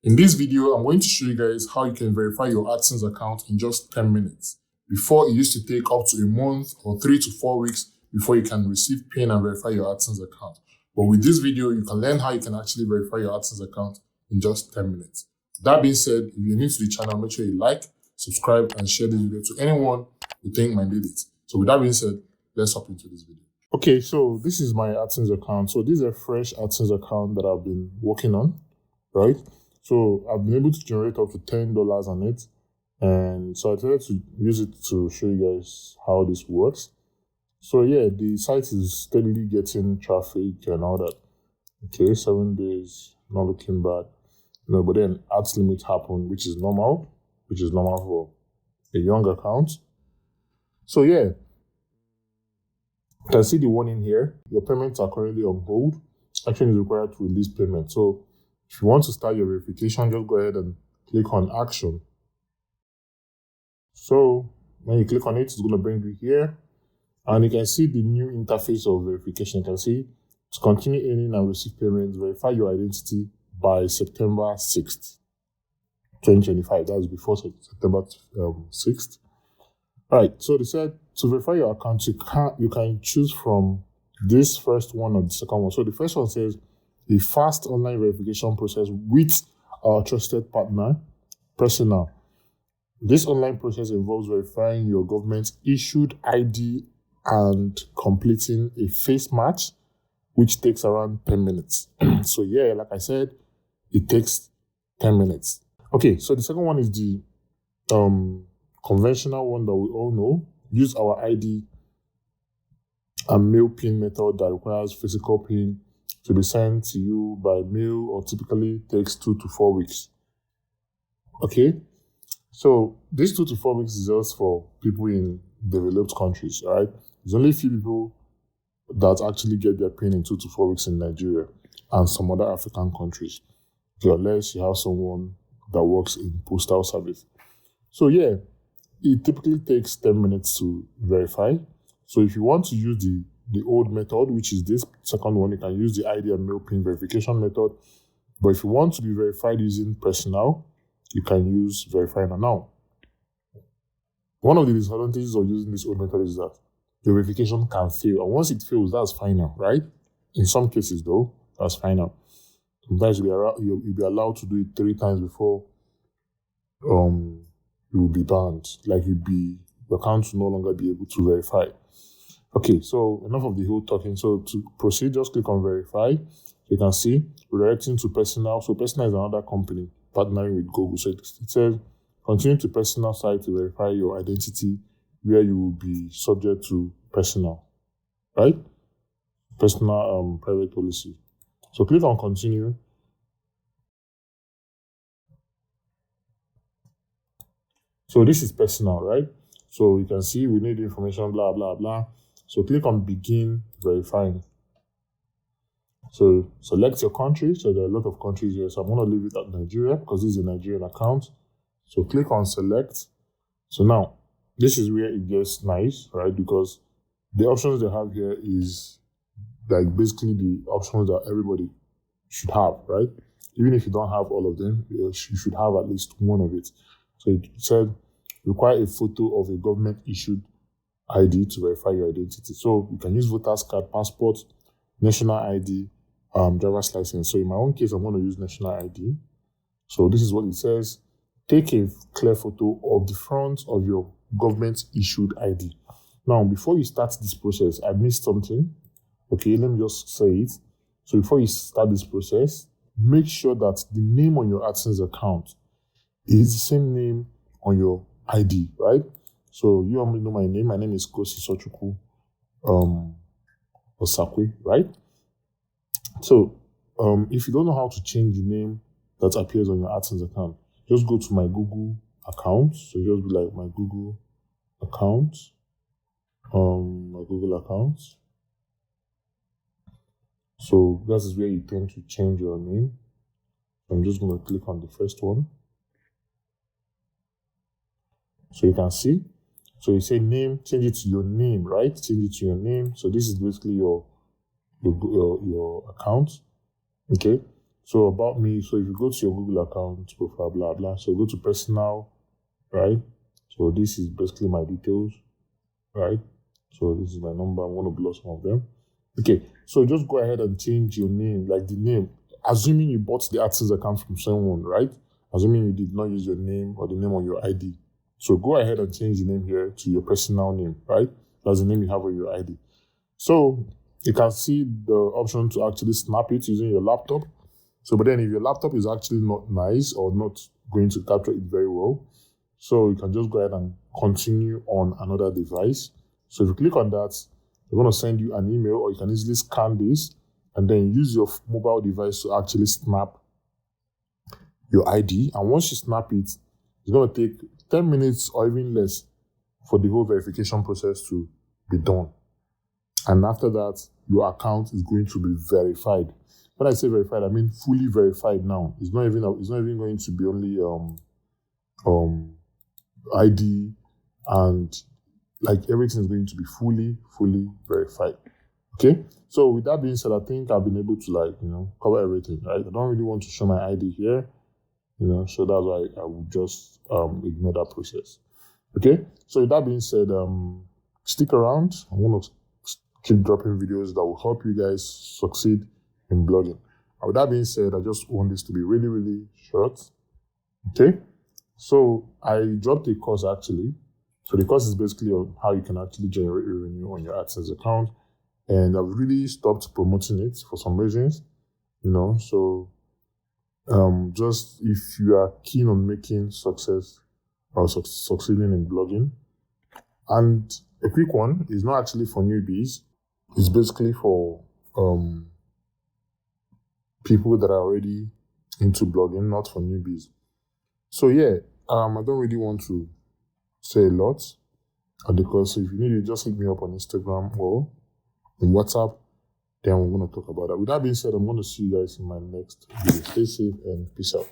In this video, I'm going to show you guys how you can verify your AdSense account in just 10 minutes. Before, it used to take up to a month or 3 to 4 weeks before you can receive PIN and verify your AdSense account. But with this video, you can learn how you can actually verify your AdSense account in just 10 minutes. That being said, if you're new to the channel, make sure you like, subscribe, and share this video to anyone you think might need it. So with that being said, let's hop into this video. Okay, so this is my AdSense account. So this is a fresh AdSense account that I've been working on, right? So I've been able to generate up to $10 on it. And so I decided to use it to show you guys how this works. So yeah, the site is steadily getting traffic and all that. Okay, 7 days, not looking bad. No, but then ads limit happened, which is normal for a young account. So yeah, you can see the warning here. Your payments are currently on hold. Action is required to release payment. So if you want to start your verification, just go ahead and click on action. So when you click on it, it's going to bring you here. And you can see the new interface of verification. You can see to continue earning and receive payments, verify your identity by September 6th, 2025. That's before September 6th. All right, so they said to verify your account, you can choose from this first one or the second one. So the first one says a fast online verification process with our trusted partner, Personal. This online process involves verifying your government-issued ID and completing a face match, which takes around 10 minutes. So yeah, like I said, it takes 10 minutes. Okay, so the second one is the conventional one that we all know. Use our ID and mail PIN method that requires physical PIN to be sent to you by mail or typically takes 2 to 4 weeks. Okay, so this 2 to 4 weeks is just for people in developed countries, all right? There's only a few people that actually get their PIN in 2 to 4 weeks in Nigeria and some other African countries, unless you have someone that works in postal service. So yeah, it typically takes 10 minutes to verify. So if you want to use the old method, which is this second one, you can use the ID and mail PIN verification method. But if you want to be verified using Personal, you can use Verify Now. One of the disadvantages of using this old method is that the verification can fail. And once it fails, that's final, right? In some cases, though, that's final. Sometimes you'll be allowed to do it 3 times before you will be banned. Like your account will no longer be able to verify. Okay, so enough of the whole talking. So to proceed, just click on Verify. You can see redirecting to Personal. So Personal is another company partnering with Google. So it says continue to Personal site to verify your identity, where you will be subject to Personal, right? Personal private policy. So click on continue. So this is Personal, right? So you can see we need information, blah, blah, blah. So click on begin verifying. So select your country. So there are a lot of countries here. So I'm going to leave it at Nigeria because this is a Nigerian account. So click on select. So now this is where it gets nice, right? Because the options they have here is like basically the options that everybody should have, right? Even if you don't have all of them, you should have at least one of it. So it said require a photo of a government issued ID to verify your identity. So you can use voter's card, passport, national ID, driver's license. So in my own case, I'm going to use national ID. So this is what it says. Take a clear photo of the front of your government issued ID. Now, before you start this process, I missed something. Okay, let me just say it. So before you start this process, make sure that the name on your AdSense account is the same name on your ID, right? So you already know my name. My name is Kosi Sochuku Osakwe, right? So if you don't know how to change the name that appears on your AdSense account, just go to my Google account. So just be like my Google account. So this is where you tend to change your name. I'm just going to click on the first one. So you can see. So you say name, change it to your name, right? Change it to your name. So this is basically your account. Okay. So about me, so if you go to your Google account profile, blah blah, so go to personal, right? So this is basically my details, right? So this is my number. I'm going to block some of them. Okay, so just go ahead and change your name, like the name. Assuming you bought the AdSense account from someone, right? Assuming you did not use your name or the name on your ID. So go ahead and change the name here to your personal name, right? That's the name you have on your ID. So you can see the option to actually snap it using your laptop. So, but then if your laptop is actually not nice or not going to capture it very well, so you can just go ahead and continue on another device. So if you click on that, they're going to send you an email, or you can easily scan this and then use your mobile device to actually snap your ID. And once you snap it, it's going to take 10 minutes or even less for the whole verification process to be done. And after that, your account is going to be verified. When I say verified, I mean fully verified now. It's not even going to be only ID, and like everything is going to be fully verified. Okay. So with that being said, I think I've been able to cover everything, right? I don't really want to show my ID here, so that's why I would just ignore that process. Okay. So with that being said, stick around. I'm going to keep dropping videos that will help you guys succeed in blogging. And with that being said, I just want this to be really short. Okay. So I dropped a course actually. So the course is basically on how you can actually generate revenue on your AdSense account. And I've really stopped promoting it for some reasons, So just if you are keen on making success or succeeding in blogging. And a quick one is not actually for newbies. It's basically for people that are already into blogging, not for newbies. So yeah, I don't really want to say a lot because if you need it, just hit me up on Instagram or on WhatsApp. Then we're going to talk about that. With that being said, I'm going to see you guys in my next video. Stay safe and peace out.